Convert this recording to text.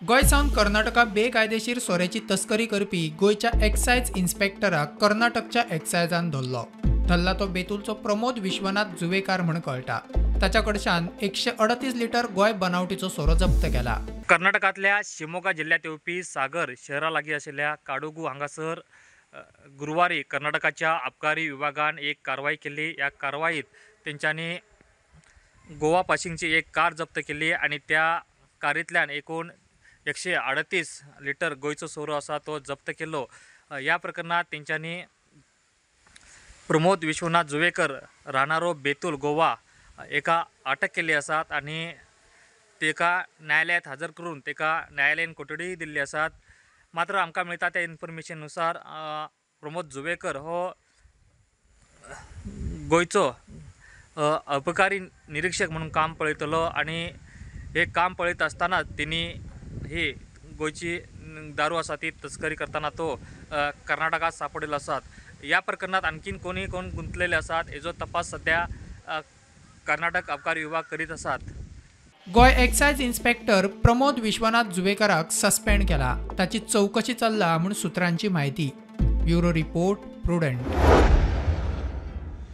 गोंयसावन कर्नाटका बेकायदेशीर सोऱ्याची तस्करी करपी गोयच्या एक्सायज इन्स्पेक्टराक कर्नाटकच्या एक्सायजान धरलो. धरला तो बेतूलचो प्रमोद विश्वनाथ जुवेकार म्हण कळटा. ताच्या कडच्यान 138 लिटर गोय बनावटीचो सोरो जप्त केला. कर्नाटकातल्या शिमोगा जिल्ह्यात येवपी सागर शहरा लागीं आशिल्ल्या काडुगू हांगासर गुरुवारी कर्नाटकाच्या आबकारी विभागान एक कारवाई केली. या कारवाईत तेंच्यांनी गोवा पाशिंगची एक कार जप्त केली आणि त्या कारींतल्यान एकूण 138 लिटर गोयचो सोरो आसा तो जप्त केलो. या प्रकरणात तेंच्यांनी प्रमोद विश्वनाथ जुवेकर राहणारो बेतूल गोवा एका अटक केली आसात आणि तेका न्यायालयात हजर करून तेका न्यायालयीन कोठडी दिल्ली आसात. मात्र आमकां मेळटा त्या इन्फॉर्मेशननुसार प्रमोद जुवेकर हो गोयचो अबकारी निरीक्षक म्हणून काम पळयतलो आणि हे काम पळयत आसतना तेणी ही गोयची दारू आसा ती तस्करी करताना तो कर्नाटकात सापडिल्लो आसात. या प्रकरणात आणखीन कोण गुंतलेले आसात हेजो तपास सध्या कर्नाटक आबकारी विभाग करीत आसात. गोय एक्सायज इन्स्पेक्टर प्रमोद विश्वनाथ जुवेकराक सस्पेंड केला. ताची चौकशी चल्ला म्हूण सुत्रांची म्हायती. Bureau report prudent.